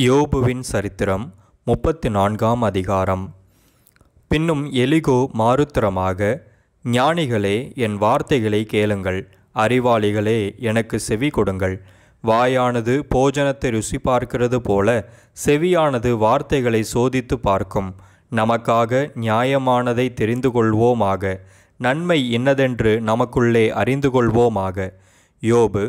யோபுவின் சரித்திரம் 34ஆம் அதிகாரம். பின்னும் எலிகூ மாருத்தரமாக, ஞானிகளே, என் வார்த்தைகளை கேளுங்கள், அறிவாளிகளே, எனக்கு செவி கொடுங்கள். வாயானது போஜனத்தை ருசி பார்க்கிறது போல செவியானது வார்த்தைகளை சோதித்து பார்க்கும். நமக்காக நியாயமானதை தெரிந்து கொள்வோமாக, நன்மை இன்னதென்று நமக்குள்ளே அறிந்து கொள்வோமாக. யோபு: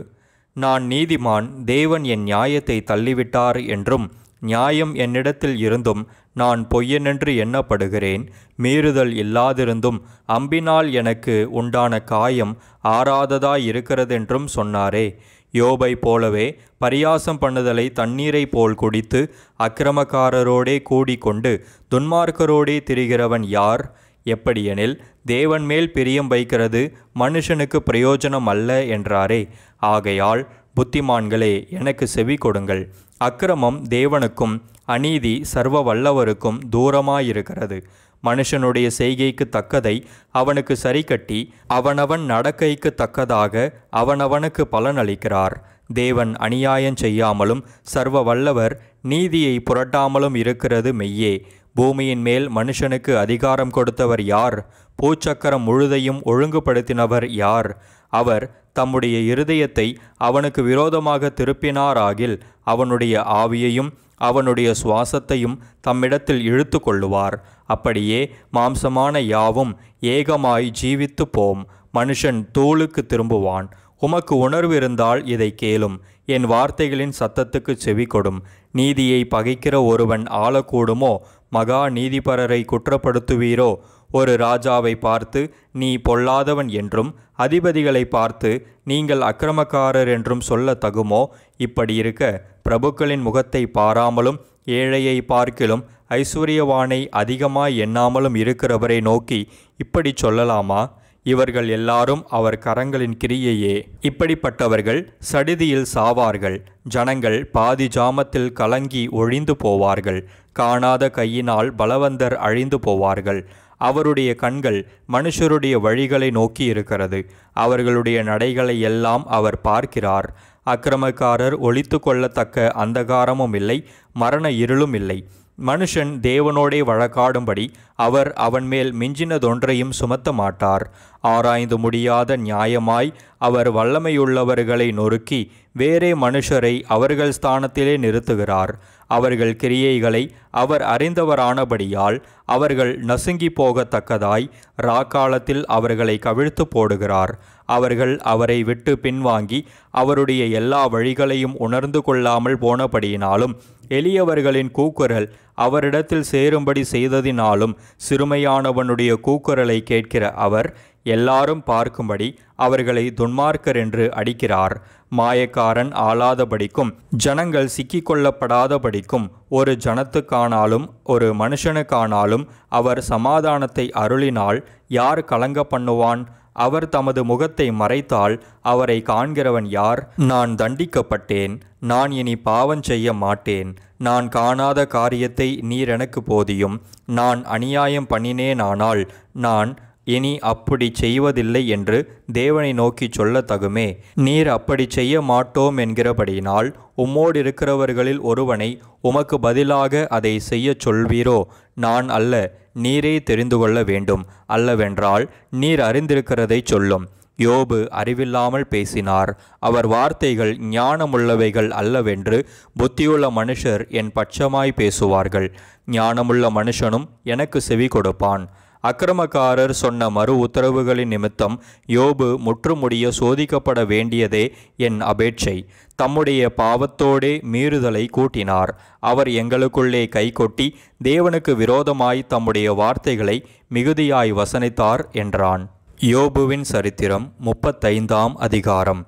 நான் நீதிமான், தேவன் என் நியாயத்தை தள்ளிவிட்டார் என்றும், நியாயம் என்னிடத்தில் இருந்தும் நான் பொய்யனென்று எண்ணப்படுகிறேன். மீறுதல் இல்லாதிருந்தும் அம்பினால் எனக்கு உண்டான காயம் ஆறாததாயிருக்கிறதென்றும் சொன்னாரே. யோபை போலவே பரியாசம் பண்ணுதலை தண்ணீரை போல் குடித்து அக்கிரமக்காரரோடே கூடிக்கொண்டு துன்மார்க்கரோடே திரிகிறவன் யார்? எப்படியெனில், தேவன் மேல் பிரியம் வைக்கிறது மனுஷனுக்கு பிரயோஜனம் அல்ல என்றாரே. ஆகையால் புத்திமான்களே, எனக்கு செவி கொடுங்கள். அக்கிரமம் தேவனுக்கும் அநீதி சர்வ வல்லவருக்கும் தூரமாயிருக்கிறது. மனுஷனுடைய செய்கைக்கு தக்கதை அவனுக்கு சரிக்கட்டி அவனவன் நடக்கைக்கு தக்கதாக அவனவனுக்கு பலனளிக்கிறார். தேவன் அநியாயம் செய்யாமலும் சர்வ வல்லவர் நீதியை புரட்டாமலும் இருக்கிறது மெய்யே. பூமியின் மேல் மனுஷனுக்கு அதிகாரம் கொடுத்தவர் யார்? பூச்சக்கரம் முழுதையும் ஒழுங்குபடுத்தினவர் யார்? அவர் தம்முடைய இருதயத்தை அவனுக்கு விரோதமாக திருப்பினாராகில் அவனுடைய ஆவியையும் அவனுடைய சுவாசத்தையும் தம்மிடத்தில் இழுத்து கொள்ளுவார். அப்படியே மாம்சமான யாவும் ஏகமாய் ஜீவித்து போம். மனுஷன் தூளுக்கு திரும்புவான். உமக்கு உணர்வு இருந்தால் இதை கேளும். என் வார்த்தைகளின் சத்தத்துக்கு செவி கொடும். நீதியை பகைக்கிற ஒருவன் ஆளக்கூடுமோ? மகா நீதிபரரை குற்றப்படுத்துவீரோ? ஒரு ராஜாவை பார்த்து நீ பொல்லாதவன் என்றும், அதிபதிகளை பார்த்து நீங்கள் அக்கிரமக்காரர் என்றும் சொல்ல தகுமோ? இப்படி இருக்க, பிரபுக்களின் முகத்தை பாராமலும் ஏழையை பார்க்கிலும் ஐஸ்வர்யவானை அதிகமாய் எண்ணாமலும் இருக்கிறவரை நோக்கி இப்படி சொல்லலாமா? இவர்கள் எல்லாரும் அவர் கரங்களின் கிரியையே. இப்படிப்பட்டவர்கள் சடிதியில் சாவார்கள். ஜனங்கள் பாதி ஜாமத்தில் கலங்கி ஒழிந்து போவார்கள். காணாத கையினால் பலவந்தர் அழிந்து போவார்கள். அவருடைய கண்கள் மனுஷருடைய வழிகளை நோக்கி இருக்கிறது. அவர்களுடைய நடைகளை எல்லாம் அவர் பார்க்கிறார். அக்கிரமக்காரர் ஒளித்து கொள்ளத்தக்க அந்தகாரமும் இல்லை, மரண இருளும் இல்லை. மனுஷன் தேவனோடே வழக்காடும்படி அவர் அவன் மேல் மிஞ்சினதொன்றையும் சுமத்த மாட்டார். ஆராய்ந்து முடியாத நியாயமாய் அவர் வல்லமையுள்ளவர்களை நொறுக்கி வேறே மனுஷரை அவர்கள் ஸ்தானத்திலே நிறுத்துகிறார். அவர்கள் கிரியைகளை அவர் அறிந்தவரானபடியால் அவர்கள் நசுங்கி போகத்தக்கதாய் ராக்காலத்தில் அவர்களை கவிழ்த்து போடுகிறார். அவர்கள் அவரை விட்டு பின்வாங்கி அவருடைய எல்லா வழிகளையும் உணர்ந்து கொள்ளாமல் போனபடியினாலும், எளியவர்களின் கூக்குரல் அவரிடத்தில் சேரும்படி செய்ததினாலும், சிறுமையானவனுடைய கூக்குரலை கேட்கிற அவர் எல்லாரும் பார்க்கும்படி அவர்களை துன்மார்க்கர் என்று அடிக்கிறார். மாயக்காரன் ஆளாதபடிக்கும் ஜனங்கள் சிக்கிக்கொள்ளப்படாதபடிக்கும் ஒரு ஜனத்துக்கானாலும் ஒரு மனுஷனுக்கானாலும் அவர் சமாதானத்தை அருளினால் யார் கலங்க பண்ணுவான்? அவர் தமது முகத்தை மறைத்தால் அவரை காண்கிறவன் யார்? நான் தண்டிக்கப்பட்டேன், நான் இனி பாவம் செய்ய மாட்டேன். நான் காணாத காரியத்தை நீர் எனக்கு போதியும். நான் அநியாயம் பண்ணினேனானால் நான் இனி அப்படி செய்வதில்லை என்று தேவனை நோக்கி சொல்ல தகுமே. நீர் அப்படி செய்ய மாட்டோம் என்கிறபடியினால் உம்மோடு இருக்கிறவர்களில் ஒருவனை உமக்கு பதிலாக அதை செய்ய சொல்வீரோ? நான் அல்ல, நீரே தெரிந்து கொள்ள வேண்டும். அல்லவென்றால் நீர் அறிந்திருக்கிறதை சொல்லும். யோபு அறிவில்லாமல் பேசினார். அவர் வார்த்தைகள் ஞானமுள்ளவைகள் அல்லவென்று புத்தியுள்ள மனுஷர் என் பட்சமாய் பேசுவார்கள். ஞானமுள்ள மனுஷனும் எனக்கு செவி கொடுப்பான். அக்கிரமக்காரர் சொன்ன மறு உத்தரவுகளின் நிமித்தம் யோபு முற்றுமுடிய சோதிக்கப்பட வேண்டியதே என் அபேட்சை. தம்முடைய பாவத்தோடே மீறுதலை கூட்டினார். அவர் எங்களுக்குள்ளே கைகொட்டி தேவனுக்கு விரோதமாய் தம்முடைய வார்த்தைகளை மிகுதியாய் வசனித்தார் என்றான். யோபுவின் சரித்திரம் 35ஆம் அதிகாரம்.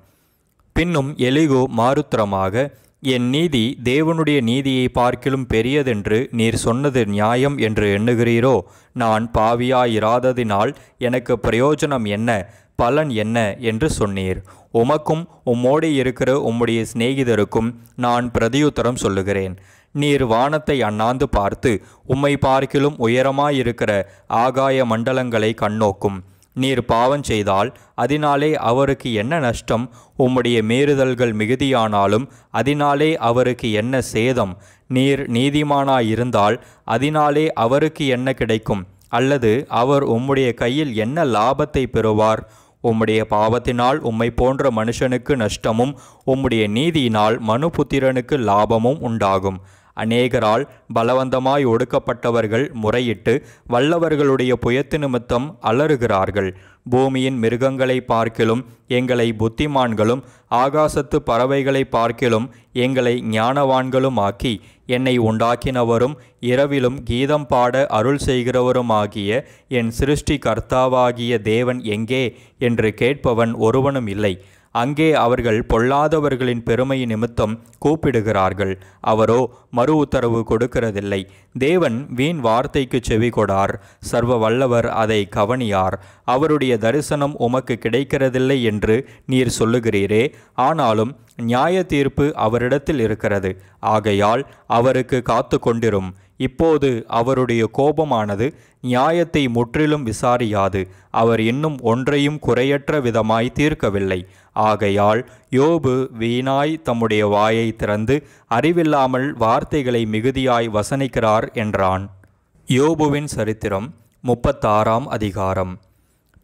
பின்னும் எலிகூ மாருத்தரமாக, என் நீதி தேவனுடைய நீதியை பார்க்கிலும் பெரியதென்று நீர் சொன்னது நியாயம் என்று எண்ணுகிறீரோ? நான் பாவியாயிராததினால் எனக்கு பிரயோஜனம் என்ன, பலன் என்ன என்று சொன்னீர். உமக்கும் உம்மோடே இருக்கிற உம்முடைய சிநேகிதருக்கும் நான் பிரதியுத்தரம் சொல்லுகிறேன். நீர் வானத்தை அண்ணாந்து பார்த்து உம்மை பார்க்கிலும் உயரமாயிருக்கிற ஆகாய மண்டலங்களை கண்ணோக்கும். நீர் பாவம் செய்தால் அதனாலே அவருக்கு என்ன நஷ்டம்? உம்முடைய மீறுதல்கள் மிகுதியானாலும் அதனாலே அவருக்கு என்ன சேதம்? நீர் நீதிமானாயிருந்தால் அதனாலே அவருக்கு என்ன கிடைக்கும்? அல்லது அவர் உம்முடைய கையில் என்ன லாபத்தை பெறுவார்? உம்முடைய பாவத்தினால் உம்மை போன்ற மனுஷனுக்கு நஷ்டமும் உம்முடைய நீதியினால் மனுபுத்திரனுக்கு லாபமும் உண்டாகும். அநேகரால் பலவந்தமாய் ஒடுக்கப்பட்டவர்கள் முறையிட்டு வல்லவர்களுடைய புயத்து நிமித்தம் அலறுகிறார்கள். பூமியின் மிருகங்களை பார்க்கிலும் எங்களை புத்திமான்களும் ஆகாசத்து பறவைகளை பார்க்கிலும் எங்களை ஞானவான்களும் ஆக்கி என்னை உண்டாக்கினவரும் இரவிலும் கீதம் பாட அருள் செய்கிறவருமாகிய என் சிருஷ்டி கர்த்தாவாகிய தேவன் எங்கே என்று கேட்பவன் ஒருவனும் இல்லை. அங்கே அவர்கள் பொல்லாதவர்களின் பெருமை நிமித்தம் கூப்பிடுகிறார்கள், அவரோ மறு உத்தரவு கொடுக்கிறதில்லை. தேவன் வீண் வார்த்தைக்கு செவி கொடார், சர்வ வல்லவர் அதை கவனியார். அவருடைய தரிசனம் உமக்கு கிடைக்கிறதில்லை என்று நீர் சொல்லுகிறீரே, ஆனாலும் நியாய தீர்ப்பு அவரிடத்தில் இருக்கிறது. ஆகையால் அவருக்கு காத்து கொண்டிரும். இப்போது அவருடைய கோபமானது நியாயத்தை முற்றிலும் விசாரியாது. அவர் இன்னும் ஒன்றையும் குறையற்ற விதமாய் தீர்க்கவில்லை. ஆகையால் யோபு வீணாய் தம்முடைய வாயை திறந்து அறிவில்லாமல் வார்த்தைகளை மிகுதியாய் வசனிக்கிறார் என்றான். யோபுவின் சரித்திரம் 36ஆம் அதிகாரம்.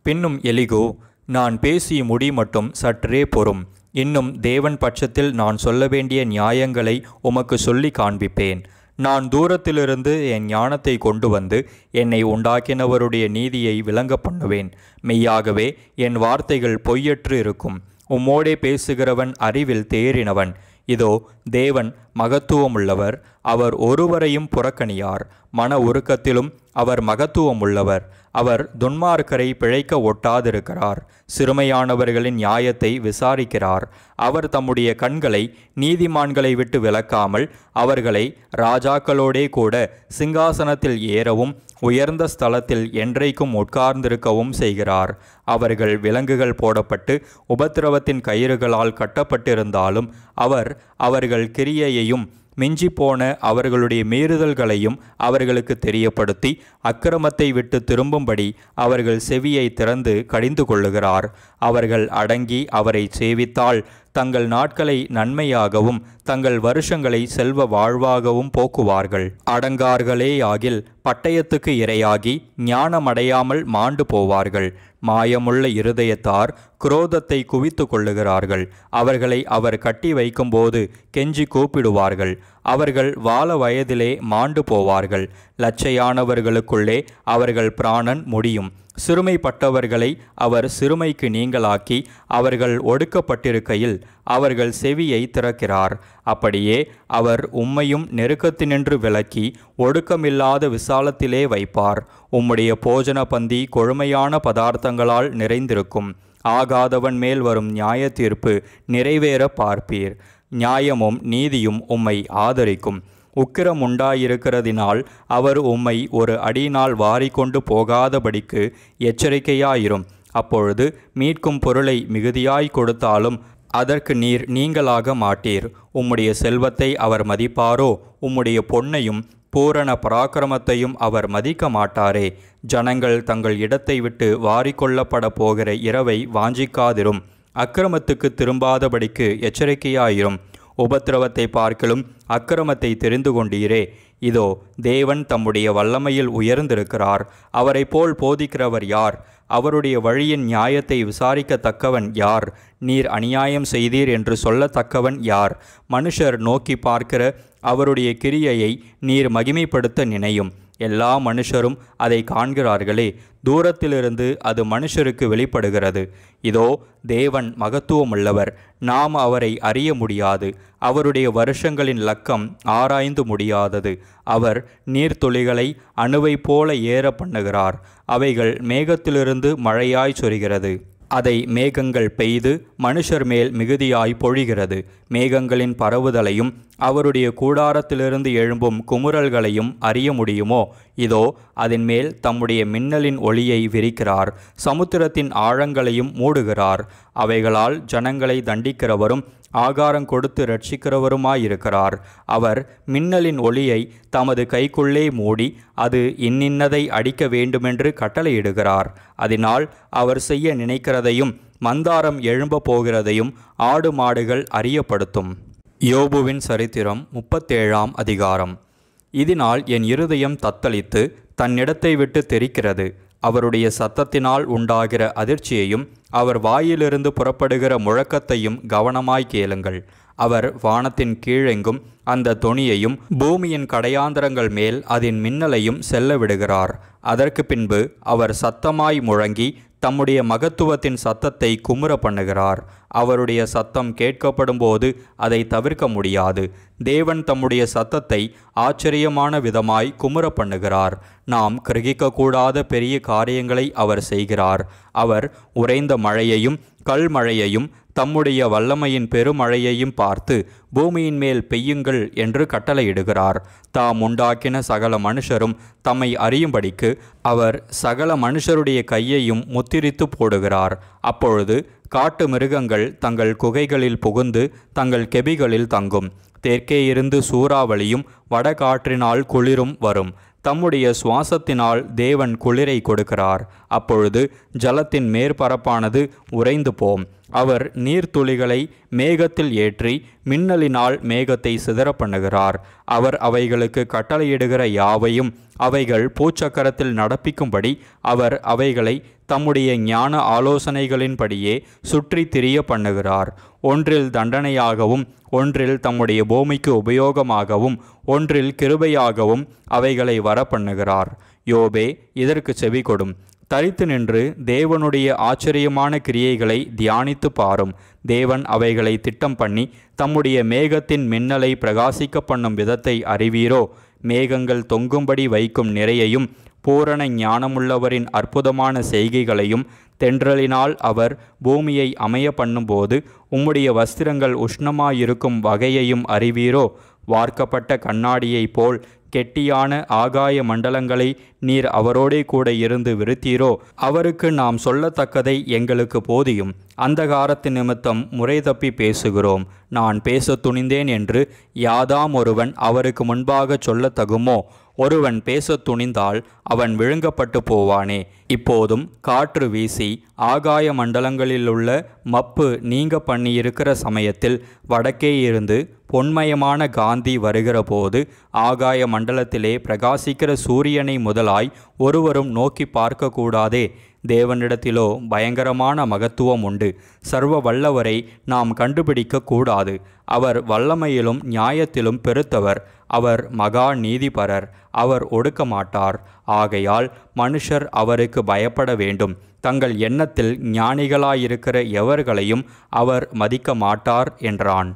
பின்னும் எலிகூ, நான் பேசி முடி மட்டும் சற்றே பொறும். இன்னும் தேவன் பட்சத்தில் நான் சொல்ல வேண்டிய நியாயங்களை உமக்கு சொல்லி காண்பிப்பேன். நான் தூரத்திலிருந்து என் ஞானத்தை கொண்டு வந்து என்னை உண்டாக்கினவருடைய நீதியை விளங்க பண்ணுவேன். மெய்யாகவே என் வார்த்தைகள் பொய்யற்று இருக்கும். உம்மோடே பேசுகிறவன் அறிவில் தேறினவன். இதோ தேவன் மகத்துவமுள்ளவர், அவர் ஒருவரையும் புறக்கணியார். மன உருக்கத்திலும் அவர் மகத்துவமுள்ளவர். அவர் துன்மார்க்கரை பிழைக்க ஒட்டாதிருக்கிறார். சிறுமையானவர்களின் நியாயத்தை விசாரிக்கிறார். அவர் தம்முடைய கண்களை நீதிமான்களை விட்டு விலக்காமல் அவர்களை ராஜாக்களோடே கூட சிங்காசனத்தில் ஏறவும் உயர்ந்த ஸ்தலத்தில் என்றைக்கும் உட்கார்ந்திருக்கவும் செய்கிறார். அவர்கள் விலங்குகள் போடப்பட்டு உபத்திரவத்தின் கயிறுகளால் கட்டப்பட்டிருந்தாலும் அவர் அவர்கள் கிரியையையும் மிஞ்சிப்போன அவர்களுடைய மீறுதல்களையும் அவர்களுக்கு தெரியப்படுத்தி அக்கிரமத்தை விட்டு திரும்பும்படி அவர்கள் செவியை திறந்து கடிந்து கொள்ளுகிறார். அவர்கள் அடங்கி அவரை சேவித்தால் தங்கள் நாட்களை நன்மையாகவும் தங்கள் வருஷங்களை செல்வ வாழ்வாகவும் போக்குவார்கள். அடங்கார்களேயாகில் பட்டயத்துக்கு இரையாகி ஞானமடையாமல் மாண்டு போவார்கள். மாயமுள்ள இருதயத்தார் குரோதத்தை குவித்து கொள்ளுகிறார்கள். அவர்களை அவர் கட்டி வைக்கும்போது கெஞ்சி கூப்பிடுவார்கள். அவர்கள் வால வயதிலே மாண்டு போவார்கள். லட்சையானவர்களுக்குள்ளே அவர்கள் பிராணன் முடியும். சிறுமைப்பட்டவர்களை அவர் சிறுமைக்கு நீங்களாக்கி அவர்கள் ஒடுக்கப்பட்டிருக்கையில் அவர்கள் செவியை திறக்கிறார். அப்படியே அவர் உம்மையும் நெருக்கத்தினின்று விலக்கி ஒடுக்கமில்லாத விசாலத்திலே வைப்பார். உம்முடைய போஜன பந்தி கொழுமையான பதார்த்தங்களால் நிறைந்திருக்கும். ஆகாதவன் மேல் வரும் நியாய தீர்ப்பு நிறைவேற பார்ப்பீர். நியாயமும் நீதியும் உம்மை ஆதரிக்கும். உக்கிரம் உண்டாயிருக்கிறதினால் அவர் உம்மை ஒரு அடியினால் வாரிக்கொண்டு போகாதபடிக்கு எச்சரிக்கையாயிரும். அப்பொழுது மீட்கும் பொருளை மிகுதியாய் கொடுத்தாலும் அதற்கு நீர் நீங்களாக மாட்டீர். உம்முடைய செல்வத்தை அவர் மதிப்பாரோ? உம்முடைய பொன்னையும் பூரண பராக்கிரமத்தையும் அவர் மதிக்க மாட்டாரே. ஜனங்கள் தங்கள் இடத்தை விட்டு வாரிக்கொள்ளப்பட போகிற இரவை வாஞ்சிக்காதிரும். அக்கிரமத்துக்கு திரும்பாதபடிக்கு எச்சரிக்கையாயிரும். உபத்திரவத்தை பார்க்கலும் அக்கிரமத்தை தெரிந்து கொண்டீரே. இதோ தேவன் தம்முடைய வல்லமையில் உயர்ந்திருக்கிறார். அவரை போல் போதிக்கிறவர் யார்? அவருடைய வழியின் நியாயத்தை விசாரிக்கத்தக்கவன் யார்? நீர் அநியாயம் செய்தீர் என்று சொல்லத்தக்கவன் யார்? மனுஷர் நோக்கி பார்க்கிற அவருடைய கிரியையை நீர் மகிமைப்படுத்த நினையும். எல்லா மனுஷரும் அதை காண்கிறார்களே. தூரத்திலிருந்து அது மனுஷருக்கு வெளிப்படுகிறது. இதோ தேவன் மகத்துவமுள்ளவர். நாம் அவரை அறிய முடியாது. அவருடைய வருஷங்களின் லக்கம் ஆராய்ந்து முடியாதது. அவர் நீர்த்துளிகளை அணுவை போல ஏற பண்ணுகிறார். அவைகள் மேகத்திலிருந்து மழையாய் சொரிகிறது. அதை மேகங்கள் பெய்து மனுஷர் மேல் மிகுதியாய் பொழிகிறது. மேகங்களின் பரவுதலையும் அவருடைய கூடாரத்திலிருந்து எழும்பும் குமுறல்களையும் அறிய முடியுமோ? இதோ அதன் மேல் தம்முடைய மின்னலின் ஒளியை விரிக்கிறார். சமுத்திரத்தின் ஆழங்களையும் மூடுகிறார். அவைகளால் ஜனங்களை தண்டிக்கிறவரும் ஆகாரம் கொடுத்து இரட்சிக்கிறவருமாயிருக்கிறார். அவர் மின்னலின் ஒளியை தமது கைக்குள்ளே மூடி அது இன்னின்னதை அடிக்க வேண்டுமென்று கட்டளையிடுகிறார். அதனால் அவர் செய்ய நினைக்கிறதையும் மந்தாரம் எழும்ப போகிறதையும் ஆடு மாடுகள் அறியப்படுத்தும். யோபுவின் சரித்திரம் 37ஆம் அதிகாரம். இதனால் என் இருதயம் தத்தளித்து தன்னிடத்தை விட்டு தெரிக்கிறது. அவருடைய சத்தத்தினால் உண்டாகிற அதிர்ச்சியையும் அவர் வாயிலிருந்து புறப்படுகிற முழக்கத்தையும் கவனமாய் கேளுங்கள். அவர் வானத்தின் கீழெங்கும் அந்த தொனியையும் பூமியின் கடையாந்தரங்கள் மேல் அதன் மின்னலையும் செல்ல விடுகிறார். அதற்கு பின்பு அவர் சத்தமாய் முழங்கி தம்முடைய மகத்துவத்தின் சத்தத்தை குமுற பண்ணுகிறார். அவருடைய சத்தம் கேட்கப்படும் போது அதை தவிர்க்க முடியாது. தேவன் தம்முடைய சத்தத்தை ஆச்சரியமான விதமாய் குமுற பண்ணுகிறார். நாம் கிரகிக்கக்கூடாத பெரிய காரியங்களை அவர் செய்கிறார். அவர் உறைந்த மழையையும் கல்மழையையும் தம்முடைய வல்லமையின் பெருமழையையும் பார்த்து பூமியின் மேல் பெய்யுங்கள் என்று கட்டளையிடுகிறார். தாம் உண்டாக்கின சகல மனுஷரும் தம்மை அறியும்படிக்கு அவர் சகல மனுஷருடைய கையையும் முத்திரித்து போடுகிறார். அப்பொழுது காட்டு மிருகங்கள் தங்கள் குகைகளில் புகுந்து தங்கள் கெபிகளில் தங்கும். தெற்கே இருந்து சூறாவளியும் வடகாற்றினால் குளிரும் வரும். தம்முடைய சுவாசத்தினால் தேவன் குளிரை கொடுக்கிறார். அப்பொழுது ஜலத்தின் மேற்பரப்பானது உறைந்து போம். அவர் நீர்த்துளிகளை மேகத்தில் ஏற்றி மின்னலினால் மேகத்தை சிதற பண்ணுகிறார். அவர் அவைகளுக்கு கட்டளையிடுகிற யாவையும் அவைகள் பூச்சக்கரத்தில் நடப்பிக்கும்படி அவர் அவைகளை தம்முடைய ஞான ஆலோசனைகளின்படியே சுற்றி திரிய பண்ணுகிறார். ஒன்றில் தண்டனையாகவும் ஒன்றில் தம்முடைய பூமிக்கு உபயோகமாகவும் ஒன்றில் கிருபையாகவும் அவைகளை வர பண்ணுகிறார். யோபே, இதற்கு செவி கொடும். தரித்து நின்று தேவனுடைய ஆச்சரியமான கிரியைகளை தியானித்து பாரும். தேவன் அவைகளை திட்டம் பண்ணி தம்முடைய மேகத்தின் மின்னலை பிரகாசிக்க பண்ணும் விதத்தை அறிவீரோ? மேகங்கள் தொங்கும்படி வைக்கும் நிறையையும் பூரண ஞானமுள்ளவரின் அற்புதமான செய்கைகளையும் தென்றலினால் அவர் பூமியை அமைய பண்ணும்போது உம்முடைய வஸ்திரங்கள் உஷ்ணமாயிருக்கும் வகையையும் அறிவீரோ? வார்க்கப்பட்ட கண்ணாடியைப் போல் கெட்டியான ஆகாய மண்டலங்களை நீர் அவரோடே கூட இருந்து விருத்தீரோ? அவருக்கு நாம் சொல்லத்தக்கதை எங்களுக்கு போதியும். அந்தகாரத்து நிமித்தம் முறை தப்பி பேசுகிறோம். நான் பேச துணிந்தேன் என்று யாதாம் ஒருவன் அவருக்கு முன்பாக சொல்லத் தகுமோ? ஒருவன் பேச துணிந்தால் அவன் விழுங்கப்பட்டு போவானே. இப்போதும் காற்று வீசி ஆகாய மண்டலங்களிலுள்ள மப்பு நீங்க பண்ணியிருக்கிற சமயத்தில் வடக்கே இருந்து பொன்மயமான காந்தி வருகிற போது ஆகாய மண்டலத்திலே பிரகாசிக்கிற சூரியனை முதலாய் ஒருவரும் நோக்கி பார்க்கக்கூடாதே. தேவனிடத்திலோ பயங்கரமான மகத்துவம் உண்டு. சர்வ வல்லவரை நாம் கண்டுபிடிக்க கூடாது. அவர் வல்லமையிலும் நியாயத்திலும் பெருத்தவர். அவர் மகா நீதிபரர். அவர் ஒடுக்க மாட்டார். ஆகையால் மனுஷர் அவருக்கு பயப்பட வேண்டும். தங்கள் எண்ணத்தில் ஞானிகளாயிருக்கிற எவர்களையும் அவர் மதிக்க மாட்டார் என்றான்.